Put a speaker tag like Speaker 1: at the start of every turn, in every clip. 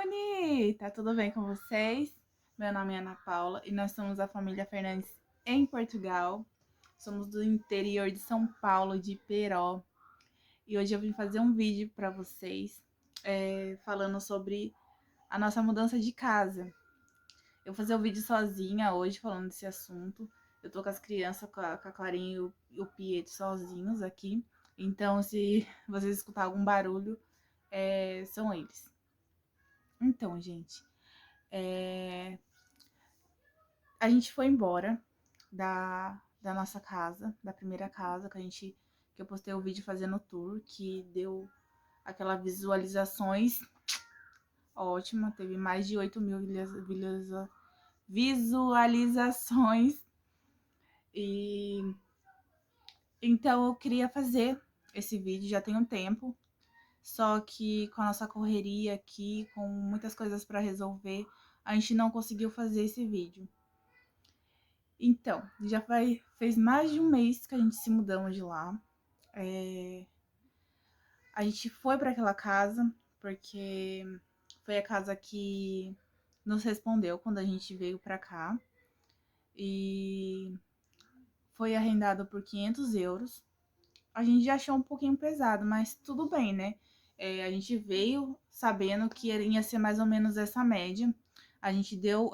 Speaker 1: bonita! Tudo bem com vocês? Meu nome é Ana Paula e nós somos a família Fernandes em Portugal. Somos do interior de São Paulo, de Peró. E hoje eu vim fazer um vídeo para vocês falando sobre a nossa mudança de casa. Eu vou fazer um vídeo sozinha hoje falando desse assunto. Eu tô com as crianças, com a Clarinha e o Pietro sozinhos aqui. Então, se vocês escutarem algum barulho, são eles. Então, gente, a gente foi embora da nossa casa, da primeira casa que eu postei o vídeo fazendo o tour, que deu aquelas visualizações ótima, teve mais de 8 mil visualizações. E então eu queria fazer esse vídeo já tem um tempo, só que com a nossa correria aqui, com muitas coisas para resolver, a gente não conseguiu fazer esse vídeo. Então, fez mais de um mês que a gente se mudamos de lá. A gente foi para aquela casa porque foi a casa que nos respondeu quando a gente veio para cá. E foi arrendado por 500 euros. A gente já achou um pouquinho pesado, mas tudo bem, né? A gente veio sabendo que ia ser mais ou menos essa média. A gente deu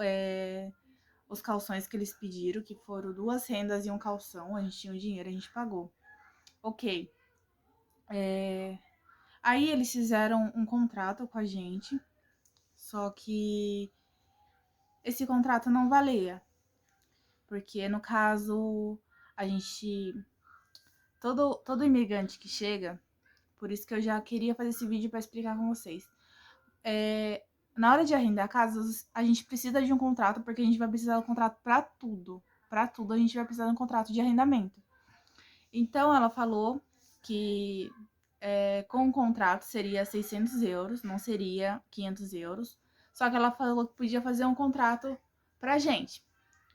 Speaker 1: os calções que eles pediram, que foram 2 rendas e um calção. A gente tinha o dinheiro, a gente pagou. Ok. Aí eles fizeram um contrato com a gente, só que esse contrato não valia. Porque no caso, a gente. Todo imigrante que chega, por isso que eu já queria fazer esse vídeo para explicar com vocês. Na hora de arrendar casas, a gente precisa de um contrato, porque a gente vai precisar de um contrato para tudo. Para tudo, a gente vai precisar de um contrato de arrendamento. Então, ela falou que com o contrato seria 600 euros, não seria 500 euros. Só que ela falou que podia fazer um contrato pra gente,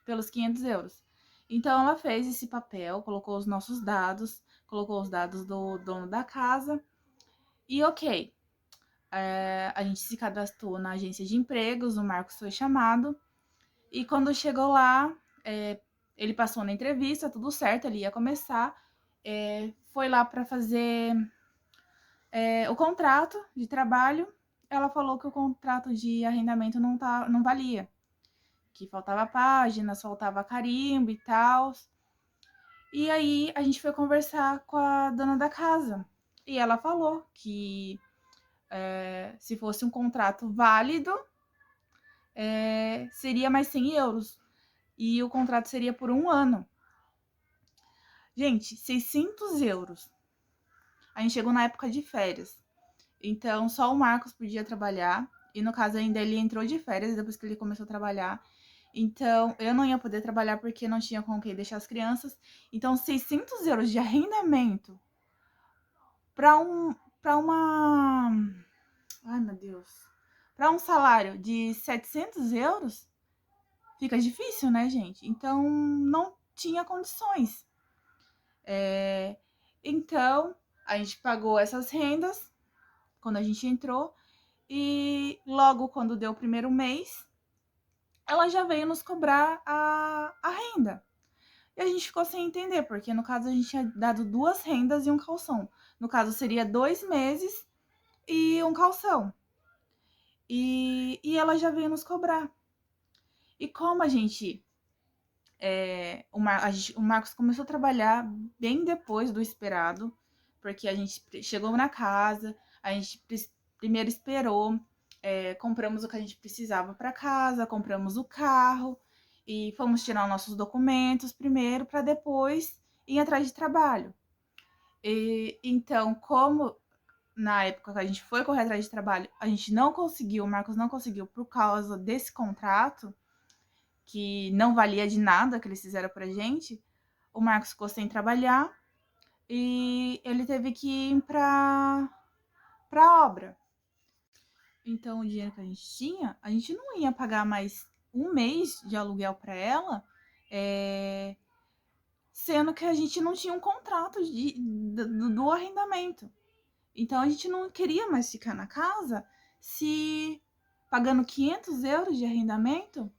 Speaker 1: pelos 500 euros. Então, ela fez esse papel, colocou os nossos dados, colocou os dados do dono da casa. E ok, a gente se cadastrou na agência de empregos, o Marcos foi chamado. E quando chegou lá, ele passou na entrevista, tudo certo, ele ia começar. Foi lá para fazer o contrato de trabalho. Ela falou que o contrato de arrendamento não valia, que faltava páginas, faltava carimbo e tal. E aí a gente foi conversar com a dona da casa. E ela falou que se fosse um contrato válido, seria mais 100 euros. E o contrato seria por 1 ano. Gente, 600 euros. A gente chegou na época de férias. Então, só o Marcos podia trabalhar. E no caso, ainda ele entrou de férias depois que ele começou a trabalhar. Então, eu não ia poder trabalhar porque não tinha com quem deixar as crianças. Então, 600 euros de arrendamento para uma. Ai, meu Deus. Para um salário de 700 euros, fica difícil, né, gente? Então, não tinha condições. Então, a gente pagou essas rendas quando a gente entrou. E logo quando deu o primeiro mês, ela já veio nos cobrar a renda. E a gente ficou sem entender, porque no caso a gente tinha dado 2 rendas e um calção. No caso seria 2 meses e um calção. E ela já veio nos cobrar. E como a gente. O Marcos começou a trabalhar bem depois do esperado, porque a gente chegou na casa, a gente primeiro esperou, compramos o que a gente precisava para casa, compramos o carro e fomos tirar nossos documentos primeiro para depois ir atrás de trabalho. Então, como na época que a gente foi correr atrás de trabalho, a gente não conseguiu, o Marcos não conseguiu por causa desse contrato, que não valia de nada que eles fizeram pra gente, o Marcos ficou sem trabalhar e ele teve que ir pra obra. Então, o dinheiro que a gente tinha, a gente não ia pagar mais 1 mês de aluguel para ela, sendo que a gente não tinha um contrato do arrendamento. Então, a gente não queria mais ficar na casa se pagando 500 euros de arrendamento,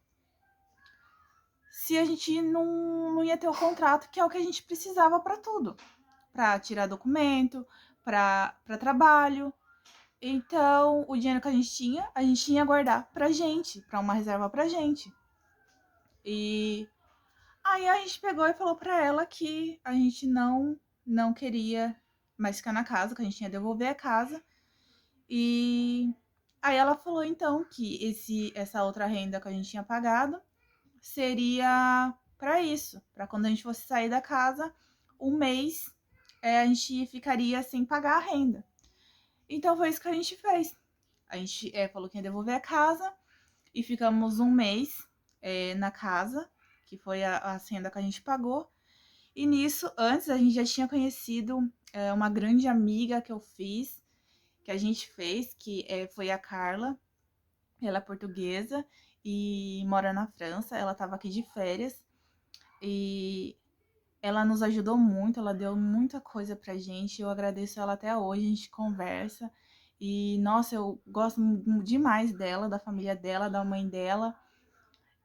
Speaker 1: se a gente não ia ter o contrato, que é o que a gente precisava para tudo, para tirar documento, para trabalho. Então, o dinheiro que a gente ia guardar pra gente, pra uma reserva pra gente. E aí a gente pegou e falou pra ela que a gente não queria mais ficar na casa, que a gente ia devolver a casa. E aí ela falou então que essa outra renda que a gente tinha pagado seria pra isso, pra quando a gente fosse sair da casa, um mês a gente ficaria sem pagar a renda. Então foi isso que a gente fez. A gente falou que ia devolver a casa e ficamos um mês na casa, que foi a renda que a gente pagou. E nisso, antes, a gente já tinha conhecido uma grande amiga que eu fiz, que a gente fez, que foi a Carla. Ela é portuguesa e mora na França. Ela estava aqui de férias e ela nos ajudou muito, ela deu muita coisa pra gente. Eu agradeço ela até hoje, a gente conversa. E, nossa, eu gosto demais dela, da família dela, da mãe dela.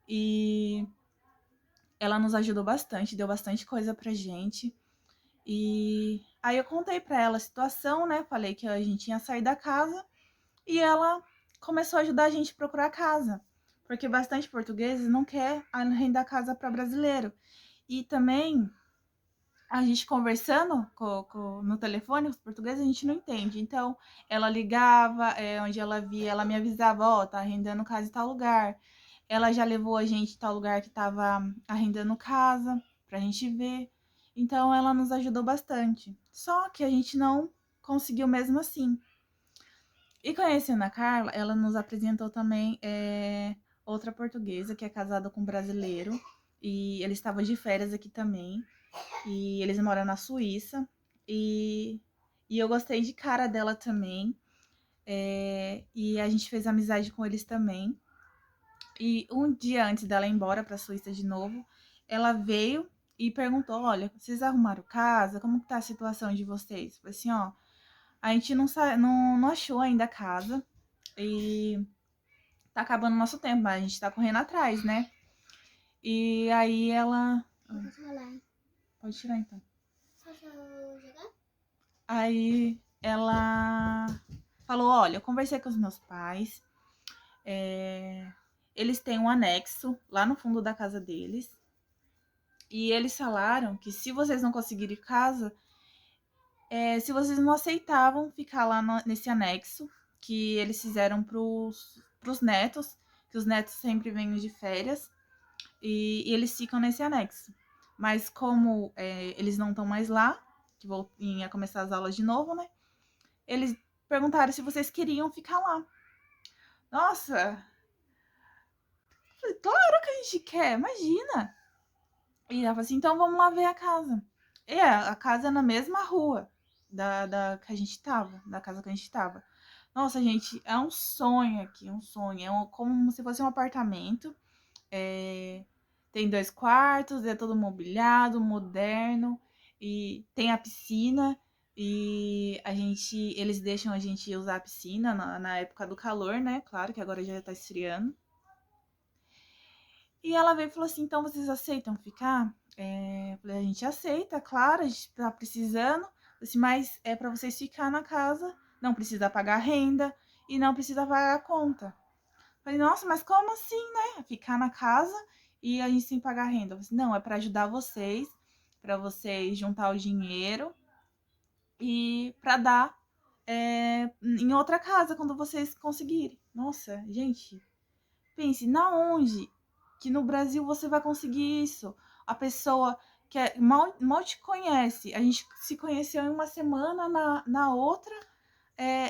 Speaker 1: E ela nos ajudou bastante, deu bastante coisa pra gente. E aí eu contei pra ela a situação, né? Falei que a gente ia sair da casa e ela começou a ajudar a gente a procurar casa. Porque bastante portugueses não quer arrendar casa para brasileiro. E também a gente conversando no telefone, os portugueses, a gente não entende. Então, ela ligava, onde ela via, ela me avisava, ó, tá arrendando casa em tal lugar. Ela já levou a gente em tal lugar que tava arrendando casa, pra gente ver. Então, ela nos ajudou bastante. Só que a gente não conseguiu mesmo assim. E conhecendo a Carla, ela nos apresentou também outra portuguesa que é casada com um brasileiro. E ele estava de férias aqui também. E eles moram na Suíça. E, e eu gostei de cara dela também. E a gente fez amizade com eles também. E um dia antes dela ir embora para a Suíça de novo, ela veio e perguntou: Olha, vocês arrumaram casa? Como que tá a situação de vocês? Falei assim: Ó, a gente não achou ainda a casa. E tá acabando o nosso tempo, mas a gente tá correndo atrás, né? E aí ela. Pode tirar então. Aí ela falou: Olha, eu conversei com os meus pais. Eles têm um anexo lá no fundo da casa deles. E eles falaram que se vocês não conseguirem casa, se vocês não aceitavam ficar lá nesse anexo, que eles fizeram pros netos, que os netos sempre vêm de férias, e eles ficam nesse anexo. Mas como eles não estão mais lá, que ia começar as aulas de novo, né? Eles perguntaram se vocês queriam ficar lá. Nossa, claro que a gente quer, imagina. E ela falou assim, então vamos lá ver a casa. E a casa é na mesma rua da que a gente tava, da casa que a gente tava. Nossa, gente, é um sonho aqui, um sonho. Como se fosse um apartamento. Tem 2 quartos, é todo mobiliado, moderno. E tem a piscina. E eles deixam a gente usar a piscina na época do calor, né? Claro que agora já tá esfriando. E ela veio e falou assim: então vocês aceitam ficar? Eu falei: a gente aceita, claro, a gente tá precisando. Assim, mas é para vocês ficar na casa, não precisa pagar renda e não precisa pagar a conta. Eu falei: nossa, mas como assim, né? Ficar na casa e a gente sem pagar renda? Eu falei, não, é para ajudar vocês, para vocês juntar o dinheiro e para dar em outra casa quando vocês conseguirem. Nossa, gente, pense, na onde que no Brasil você vai conseguir isso? A pessoa que mal te conhece, a gente se conheceu em uma semana, na outra,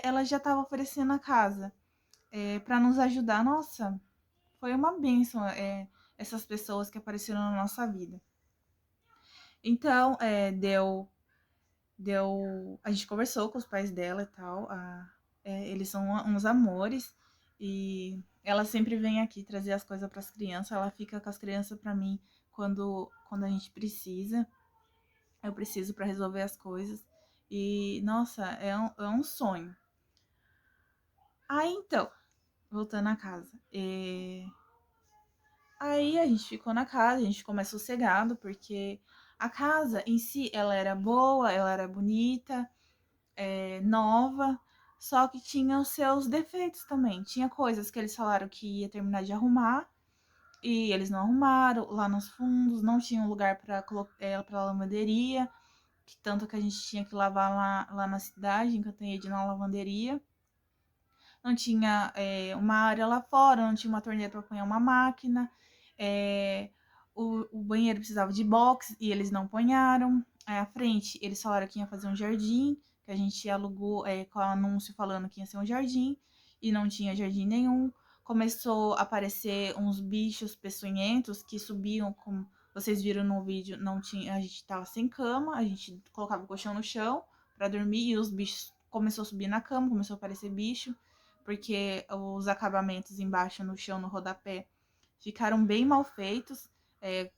Speaker 1: ela já estava oferecendo a casa para nos ajudar. Nossa, foi uma bênção essas pessoas que apareceram na nossa vida. Então, a gente conversou com os pais dela e tal. Eles são uns amores. E ela sempre vem aqui trazer as coisas para as crianças. Ela fica com as crianças para mim quando a gente precisa. Eu preciso para resolver as coisas. E, nossa, é um sonho. Aí, então, voltando à casa. Aí a gente ficou na casa, a gente ficou mais sossegado, porque a casa em si, ela era boa, ela era bonita, nova, só que tinha os seus defeitos também. Tinha coisas que eles falaram que ia terminar de arrumar, e eles não arrumaram. Lá nos fundos não tinha um lugar para para lavanderia, que tanto que a gente tinha que lavar lá na cidade, em Cantanhede, na lavanderia. Não tinha uma área lá fora, não tinha uma torneira para apanhar uma máquina. É, o banheiro precisava de box e eles não ponharam. Aí à frente, eles falaram que ia fazer um jardim, que a gente alugou com o anúncio falando que ia ser um jardim, e não tinha jardim nenhum. Começou a aparecer uns bichos peçonhentos que subiam, como vocês viram no vídeo, não tinha, a gente tava sem cama, a gente colocava o colchão no chão para dormir e os bichos começou a subir na cama, começou a aparecer bicho porque os acabamentos embaixo no chão, no rodapé, ficaram bem mal feitos,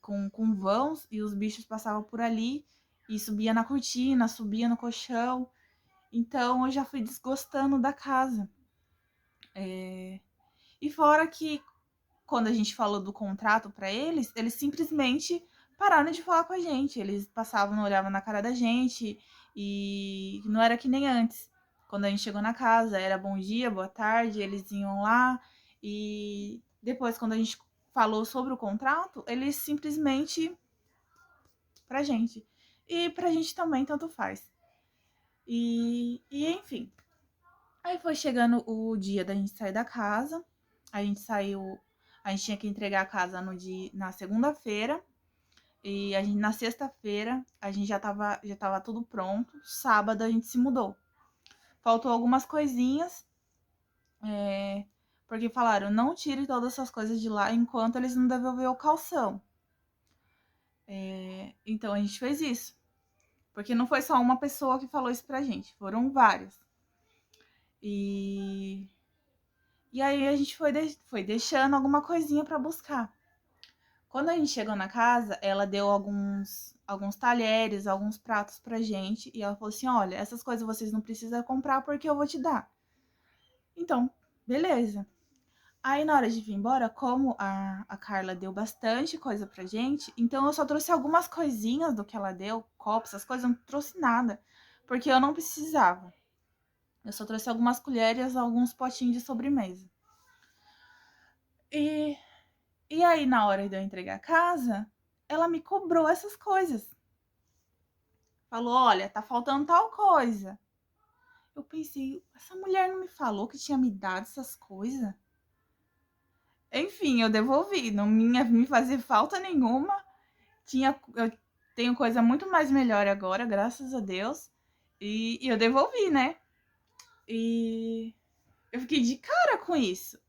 Speaker 1: com vãos, e os bichos passavam por ali e subia na cortina, subia no colchão. Então eu já fui desgostando da casa. E fora que quando a gente falou do contrato para eles simplesmente pararam de falar com a gente. Eles passavam, não olhavam na cara da gente e não era que nem antes. Quando a gente chegou na casa, era bom dia, boa tarde, eles iam lá e depois quando a gente falou sobre o contrato, eles simplesmente pra gente. E pra gente também tanto faz. E enfim, aí foi chegando o dia da gente sair da casa. A gente saiu, a gente tinha que entregar a casa na segunda-feira. E na sexta-feira a gente já tava tudo pronto. Sábado a gente se mudou. Faltou algumas coisinhas, porque falaram, não tire todas essas coisas de lá enquanto eles não devolver o calção. Então a gente fez isso. Porque não foi só uma pessoa que falou isso pra gente, foram várias. E aí a gente foi deixando alguma coisinha para buscar. Quando a gente chegou na casa, ela deu alguns talheres, alguns pratos pra gente. E ela falou assim: olha, essas coisas vocês não precisam comprar porque eu vou te dar. Então, beleza. Aí na hora de vir embora, como a Carla deu bastante coisa pra gente, então eu só trouxe algumas coisinhas do que ela deu, copos, essas coisas, não trouxe nada. Porque eu não precisava. Eu só trouxe algumas colheres, alguns potinhos de sobremesa. E E aí, na hora de eu entregar a casa, ela me cobrou essas coisas. Falou: olha, tá faltando tal coisa. Eu pensei, essa mulher não me falou que tinha me dado essas coisas? Enfim, eu devolvi. Não ia me fazer falta nenhuma. Eu tenho coisa muito mais melhor agora, graças a Deus. E eu devolvi, né? E eu fiquei de cara com isso.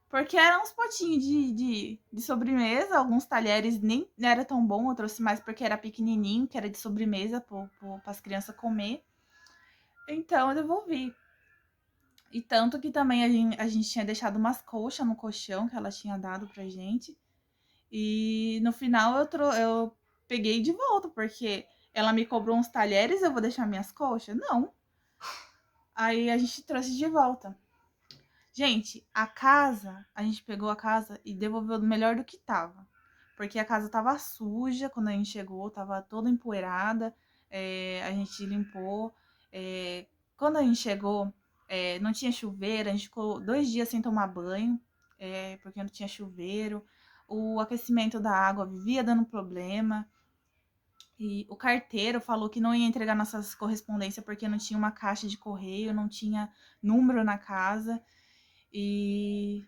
Speaker 1: Porque eram uns potinhos de sobremesa, alguns talheres nem era tão bom, eu trouxe mais porque era pequenininho, que era de sobremesa para as crianças comer. Então eu devolvi. E tanto que também a gente tinha deixado umas colchas no colchão que ela tinha dado pra gente. E no final eu peguei de volta, porque ela me cobrou uns talheres, eu vou deixar minhas colchas? Não. Aí a gente trouxe de volta. Gente, a gente pegou a casa e devolveu melhor do que tava. Porque a casa tava suja quando a gente chegou, tava toda empoeirada, a gente limpou. Quando a gente chegou, não tinha chuveiro, a gente ficou 2 dias sem tomar banho, porque não tinha chuveiro. O aquecimento da água vivia dando problema. E o carteiro falou que não ia entregar nossas correspondências porque não tinha uma caixa de correio, não tinha número na casa. E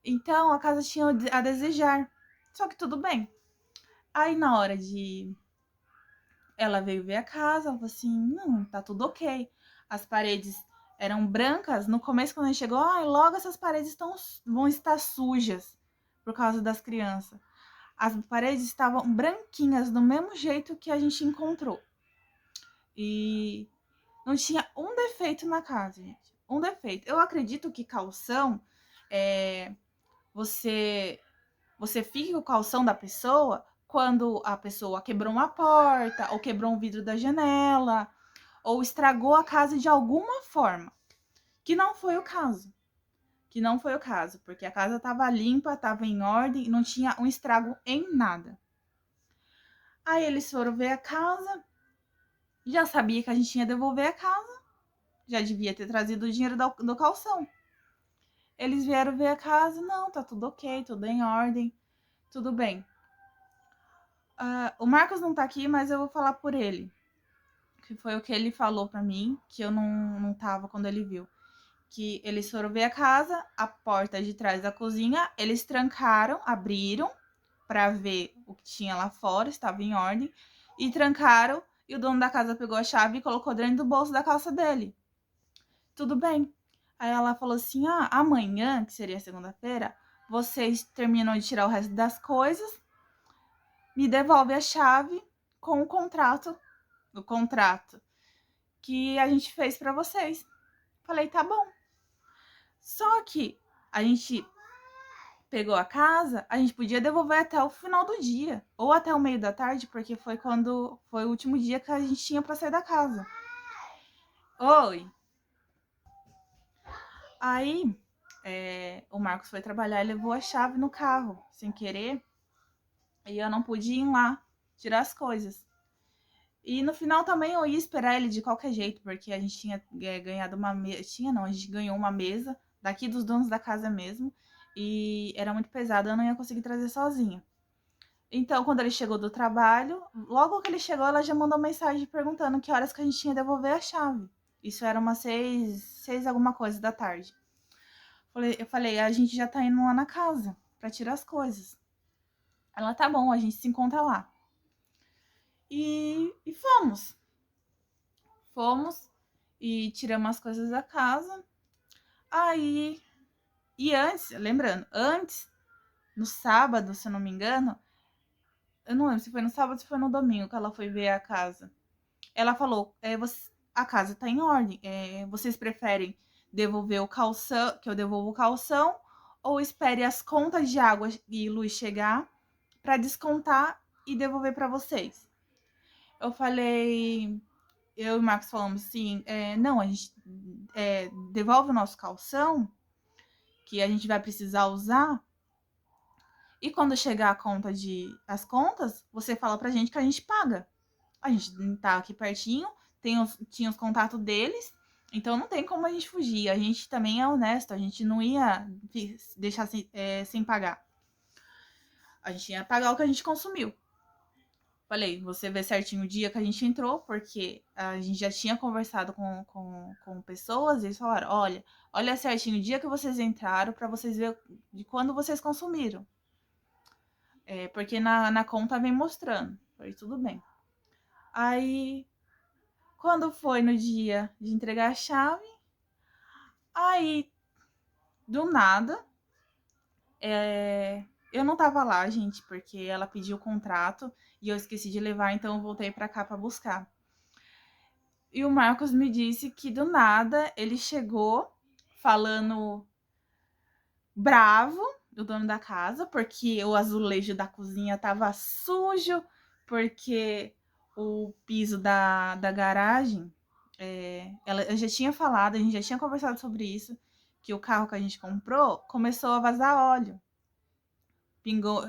Speaker 1: então a casa tinha a desejar. Só que tudo bem. Aí na hora de ela veio ver a casa, ela falou assim: "Não, tá tudo OK". As paredes eram brancas. No começo quando a gente chegou, logo essas paredes vão estar sujas por causa das crianças. As paredes estavam branquinhas do mesmo jeito que a gente encontrou. E não tinha um defeito na casa, gente. Um defeito. Eu acredito que calção você fica com o calção da pessoa quando a pessoa quebrou uma porta, ou quebrou um vidro da janela, ou estragou a casa de alguma forma, que não foi o caso. que não foi o caso, porque a casa estava limpa, estava em ordem, não tinha um estrago em nada. Aí eles foram ver a casa, já sabia que a gente ia devolver a casa, já devia ter trazido o dinheiro do calção. Eles vieram ver a casa, não, tá tudo ok, tudo em ordem, tudo bem. O Marcos não tá aqui, mas eu vou falar por ele, que foi o que ele falou pra mim, que eu não tava quando ele viu. Que eles foram ver a casa, a porta de trás da cozinha, eles trancaram, abriram pra ver o que tinha lá fora, estava em ordem, e trancaram, e o dono da casa pegou a chave e colocou dentro do bolso da calça dele. Tudo bem. Aí ela falou assim: amanhã, que seria segunda-feira, vocês terminam de tirar o resto das coisas, me devolve a chave com o contrato que a gente fez pra vocês. Falei, tá bom. Só que a gente pegou a casa, a gente podia devolver até o final do dia, ou até o meio da tarde, porque foi quando foi o último dia que a gente tinha pra sair da casa. Oi. Aí, o Marcos foi trabalhar e levou a chave no carro, sem querer, e eu não pude ir lá tirar as coisas. E no final também eu ia esperar ele de qualquer jeito, porque a gente tinha ganhado uma mesa. Tinha não, a gente ganhou uma mesa daqui dos donos da casa mesmo. E era muito pesado, eu não ia conseguir trazer sozinha. Então, quando ele chegou do trabalho, logo que ele chegou, ela já mandou mensagem perguntando que horas que a gente tinha que devolver a chave. Isso era umas 6 alguma coisa da tarde. Eu falei, a gente já tá indo lá na casa pra tirar as coisas. Ela, tá bom, a gente se encontra lá. E fomos. Fomos e tiramos as coisas da casa. Aí, e antes, lembrando, antes, no sábado, se eu não me engano, eu não lembro se foi no sábado ou se foi no domingo que ela foi ver a casa. Ela falou, a casa tá em ordem, vocês preferem devolver o calção, que eu devolvo o calção, ou espere as contas de água e luz chegar para descontar e devolver para vocês? Eu falei, eu e o Marcos falamos assim, não, a gente devolve o nosso calção, que a gente vai precisar usar, e quando chegar a conta as contas, você fala pra gente que a gente paga. A gente tá aqui pertinho, tinha os contatos deles, então não tem como a gente fugir. A gente também é honesto, a gente não ia deixar sem pagar. A gente ia pagar o que a gente consumiu. Falei, você vê certinho o dia que a gente entrou, porque a gente já tinha conversado com pessoas, e eles falaram, olha certinho o dia que vocês entraram para vocês verem de quando vocês consumiram. Porque na conta vem mostrando. Falei, tudo bem. Aí, quando foi no dia de entregar a chave, aí, do nada, eu não tava lá, gente, porque ela pediu o contrato e eu esqueci de levar, então eu voltei pra cá pra buscar. E o Marcos me disse que do nada ele chegou falando bravo, o dono da casa, porque o azulejo da cozinha tava sujo, porque o piso da garagem, eu já tinha falado, a gente já tinha conversado sobre isso, que o carro que a gente comprou começou a vazar óleo. Pingou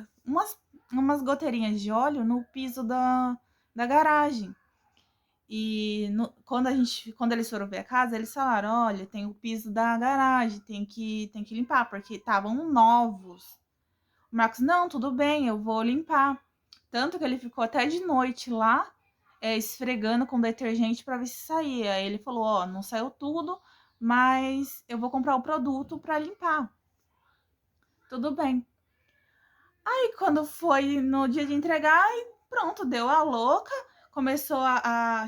Speaker 1: umas goteirinhas de óleo no piso da garagem. E quando eles foram ver a casa, eles falaram, olha, tem o piso da garagem, tem que limpar, porque estavam novos. O Marcos, não, tudo bem, eu vou limpar. Tanto que ele ficou até de noite lá, esfregando com detergente para ver se saía. Aí ele falou, não saiu tudo, mas eu vou comprar o produto para limpar. Tudo bem. Aí quando foi no dia de entregar, pronto, deu a louca. Começou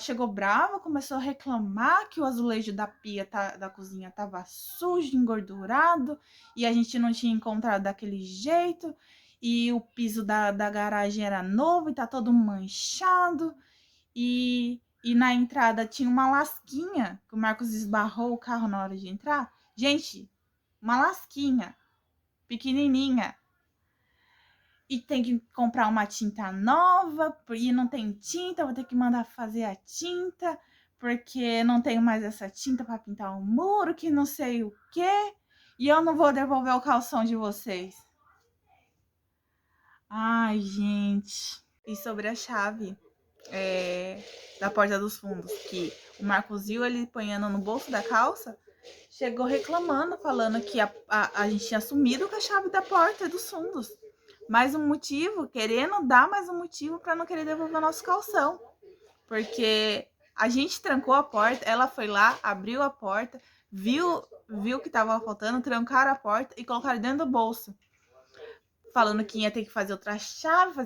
Speaker 1: chegou brava, começou a reclamar que o azulejo da pia da cozinha tava sujo, engordurado, e a gente não tinha encontrado daquele jeito, e o piso da garagem era novo e tá todo manchado, e na entrada tinha uma lasquinha, que o Marcos esbarrou o carro na hora de entrar. Gente, uma lasquinha, pequenininha. E tem que comprar uma tinta nova, e não tem tinta, vou ter que mandar fazer a tinta, porque não tenho mais essa tinta para pintar o muro, que não sei o quê. E eu não vou devolver o calção de vocês. Ai, gente. E sobre a chave da porta dos fundos, que o Marcos viu ele ponhando no bolso da calça, chegou reclamando, falando que a gente tinha sumido com a chave da porta dos fundos. Mais um motivo, querendo dar mais um motivo para não querer devolver o nosso calção. Porque a gente trancou a porta, ela foi lá, abriu a porta, viu que tava faltando, trancaram a porta e colocaram dentro do bolso. Falando que ia ter que fazer outra chave,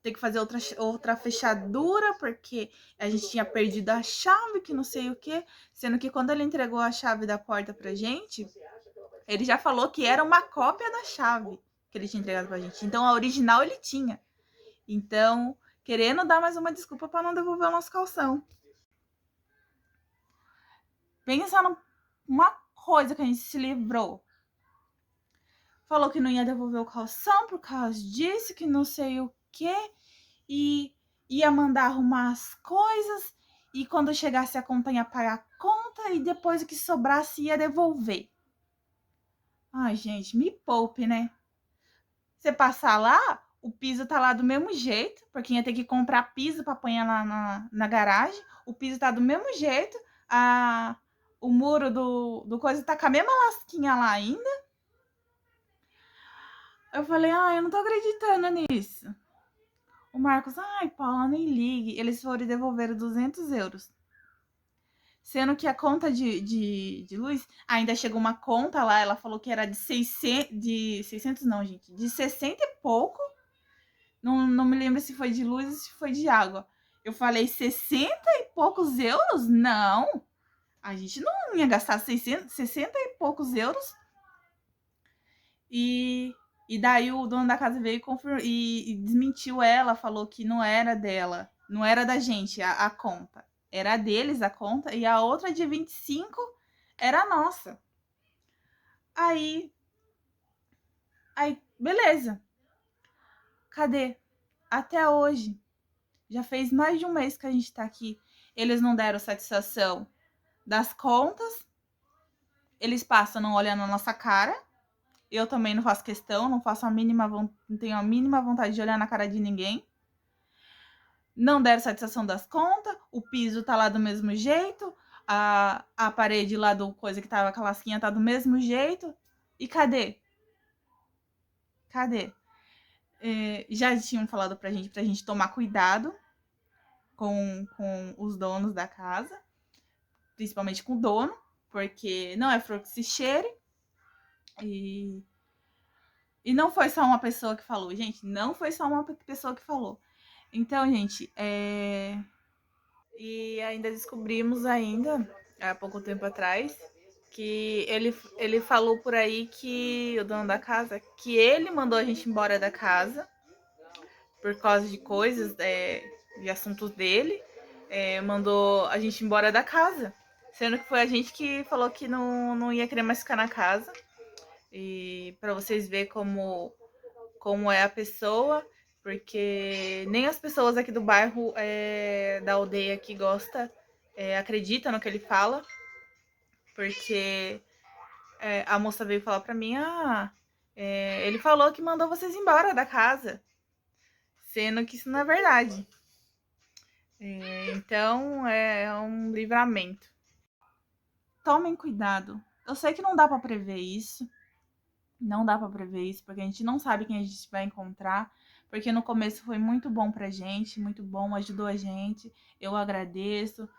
Speaker 1: ter que fazer outra fechadura, porque a gente tinha perdido a chave, que não sei o que. Sendo que quando ele entregou a chave da porta pra gente, ele já falou que era uma cópia da chave que ele tinha entregado pra gente. Então a original ele tinha. Então, querendo dar mais uma desculpa para não devolver o nosso calção. Pensa numa coisa que a gente se livrou. Falou que não ia devolver o calção por causa disso, que não sei o quê. E ia mandar arrumar as coisas. E quando chegasse a conta ia pagar a conta. E depois o que sobrasse ia devolver. Ai, gente, me poupe, né? Você passar lá, o piso tá lá do mesmo jeito. Porque ia ter que comprar piso pra pôr lá na garagem. O piso tá do mesmo jeito. O muro do coisa tá com a mesma lasquinha lá ainda. Eu falei, eu não tô acreditando nisso. O Marcos, Paula, nem ligue. Eles foram devolver 200 euros. Sendo que a conta de luz, ainda chegou uma conta lá, ela falou que era de 600 não, gente, de 60 e pouco. Não me lembro se foi de luz ou se foi de água. Eu falei, 60 e poucos euros? Não. A gente não ia gastar 60 e poucos euros. E daí o dono da casa veio e desmentiu ela, falou que não era dela, não era da gente a conta. Era deles a conta e a outra de 25 era nossa. Aí, beleza. Cadê? Até hoje. Já fez mais de um mês que a gente tá aqui. Eles não deram satisfação das contas. Eles passam, não olham na nossa cara. Eu também não faço questão, não tenho a mínima vontade de olhar na cara de ninguém. Não deram satisfação das contas, o piso tá lá do mesmo jeito, a parede lá do coisa que tava com a lasquinha tá do mesmo jeito. E cadê? Cadê? Já tinham falado pra gente tomar cuidado com os donos da casa, principalmente com o dono, porque não é flor que se cheire. E não foi só uma pessoa que falou, gente, não foi só uma pessoa que falou. Então, gente, E ainda descobrimos há pouco tempo atrás, que ele falou por aí que o dono da casa, que ele mandou a gente embora da casa por causa de coisas, de assuntos dele, mandou a gente embora da casa, sendo que foi a gente que falou que não ia querer mais ficar na casa. E para vocês verem como é a pessoa, porque nem as pessoas aqui do bairro, da aldeia que gosta, acredita no que ele fala, porque a moça veio falar pra mim, ele falou que mandou vocês embora da casa, sendo que isso não é verdade. Então é um livramento. Tomem cuidado. Eu sei que não dá pra prever isso, porque a gente não sabe quem a gente vai encontrar, porque no começo foi muito bom pra gente, muito bom, ajudou a gente, eu agradeço.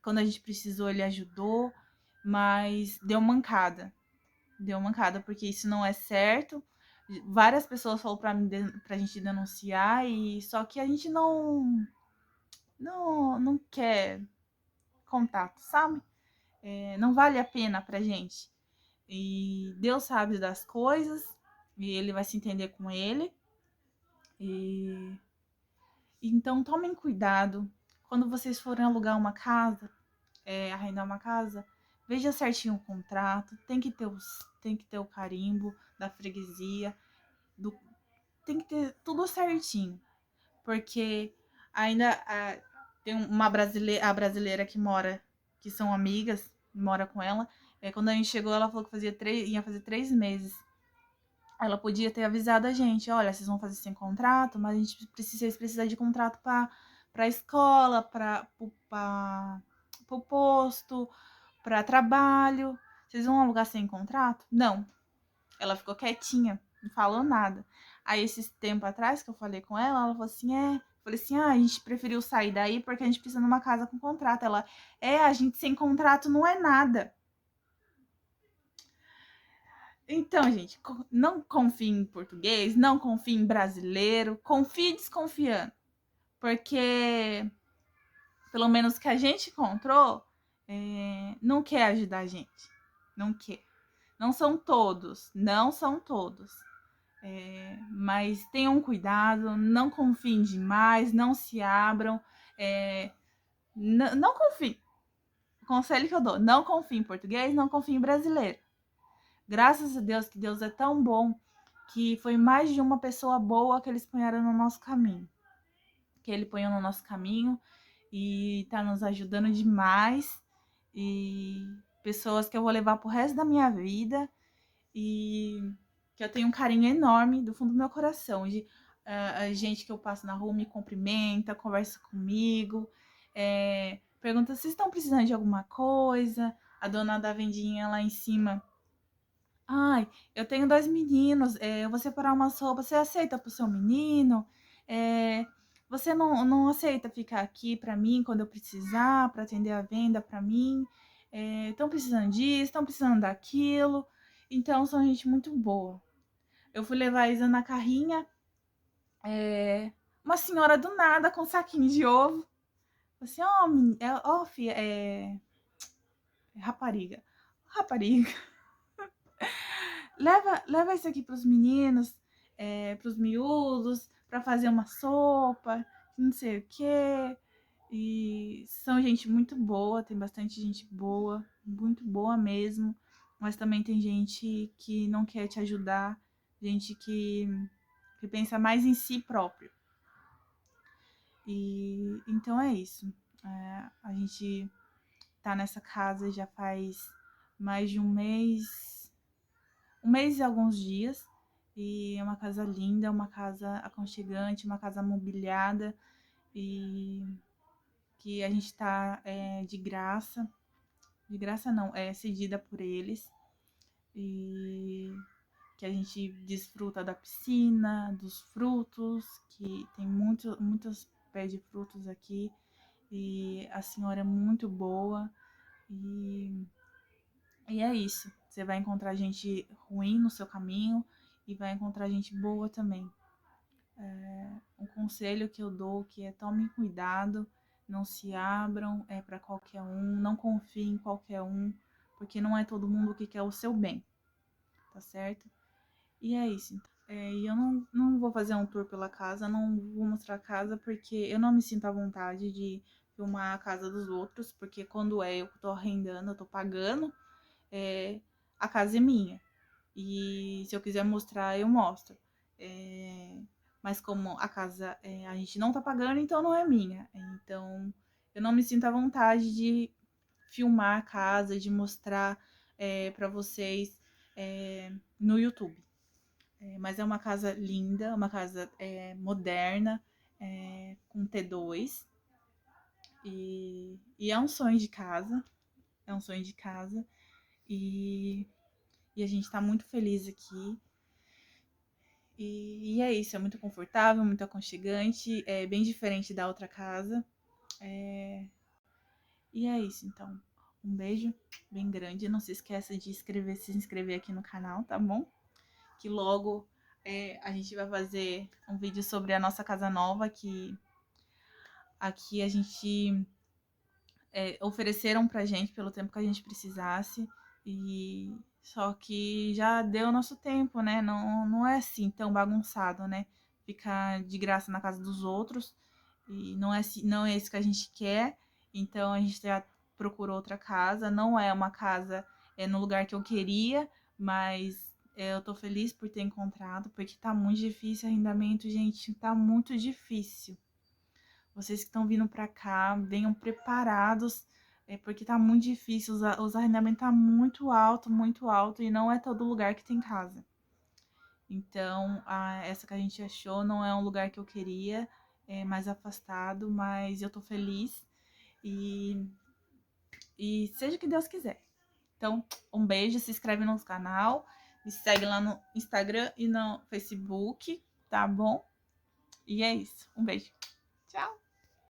Speaker 1: Quando a gente precisou, ele ajudou, mas deu mancada, porque isso não é certo. Várias pessoas falaram pra gente denunciar, e só que a gente não quer contato, sabe? Não vale a pena pra gente. E Deus sabe das coisas, e ele vai se entender com ele. Então tomem cuidado. Quando vocês forem alugar uma casa, arrendar uma casa, veja certinho o contrato. Tem que ter o carimbo da freguesia. Tem que ter tudo certinho. Porque ainda tem a brasileira que são amigas, mora com ela. Quando a gente chegou, ela falou que ia fazer 3 meses. Ela podia ter avisado a gente, olha, vocês vão fazer sem contrato, mas vocês precisam de contrato para escola, para o posto, para trabalho. Vocês vão alugar sem contrato? Não. Ela ficou quietinha, não falou nada. Aí, esse tempo atrás que eu falei com ela falou assim, falei assim, a gente preferiu sair daí porque a gente precisa de uma casa com contrato. Ela, a gente sem contrato não é nada. Então, gente, não confie em português, não confie em brasileiro, confie desconfiando. Porque, pelo menos que a gente encontrou, não quer ajudar a gente. Não quer. Não são todos, não são todos. Mas tenham cuidado, não confiem demais, não se abram. Não confiem. O conselho que eu dou, não confie em português, não confie em brasileiro. Graças a Deus, que Deus é tão bom, que foi mais de uma pessoa boa que eles ponharam no nosso caminho. Que ele ponhou no nosso caminho e tá nos ajudando demais. E pessoas que eu vou levar pro resto da minha vida e que eu tenho um carinho enorme do fundo do meu coração. De a gente que eu passo na rua me cumprimenta, conversa comigo, pergunta se estão precisando de alguma coisa. A dona da vendinha lá em cima, ai, eu tenho 2 meninos, eu vou separar umas roupas, você aceita pro seu menino? Você não aceita ficar aqui pra mim quando eu precisar, pra atender a venda pra mim? Estão precisando disso, estão precisando daquilo. Então, são gente muito boa. Eu fui levar a Isa na carrinha, uma senhora do nada com um saquinho de ovo. Assim, filha, rapariga. Rapariga. Leva isso aqui pros meninos, pros miúdos, pra fazer uma sopa, não sei o quê. E são gente muito boa, tem bastante gente boa, muito boa mesmo. Mas também tem gente que não quer te ajudar, gente que pensa mais em si próprio. E então é isso. A gente tá nessa casa já faz mais de um mês e alguns dias. E é uma casa linda, uma casa aconchegante, uma casa mobiliada e que a gente tá de graça. De graça não, é cedida por eles. E que a gente desfruta da piscina, dos frutos, que tem muitos pés de frutos aqui. E a senhora é muito boa. E é isso. Você vai encontrar gente ruim no seu caminho e vai encontrar gente boa também. Um conselho que eu dou que é tomem cuidado, não se abram para qualquer um, não confiem em qualquer um, porque não é todo mundo que quer o seu bem, tá certo? E é isso. E eu não vou fazer um tour pela casa, não vou mostrar a casa, porque eu não me sinto à vontade de filmar a casa dos outros, porque quando eu tô arrendando, eu tô pagando, a casa é minha. E se eu quiser mostrar, eu mostro. Mas como a casa a gente não tá pagando, então não é minha. Então eu não me sinto à vontade de filmar a casa, de mostrar para vocês no YouTube. Mas é uma casa linda, uma casa moderna, com T2. E é um sonho de casa. É um sonho de casa. E a gente tá muito feliz aqui. E é isso, é muito confortável, muito aconchegante, é bem diferente da outra casa. E é isso, então. Um beijo bem grande. Não se esqueça de se inscrever aqui no canal, tá bom? Que logo a gente vai fazer um vídeo sobre a nossa casa nova, que aqui a gente ofereceram pra gente pelo tempo que a gente precisasse. E só que já deu nosso tempo, né? Não é assim tão bagunçado, né? Ficar de graça na casa dos outros. E não é isso que a gente quer. Então a gente já procurou outra casa. Não é uma casa no lugar que eu queria, mas eu tô feliz por ter encontrado, porque tá muito difícil arrendamento, gente. Tá muito difícil. Vocês que estão vindo para cá, venham preparados porque tá muito difícil, os arrendamentos tá muito alto, e não é todo lugar que tem casa. Então, essa que a gente achou não é um lugar que eu queria, é mais afastado, mas eu tô feliz e, e seja o que Deus quiser. Então, um beijo, se inscreve no canal, me segue lá no Instagram e no Facebook, tá bom? E é isso. Um beijo. Tchau!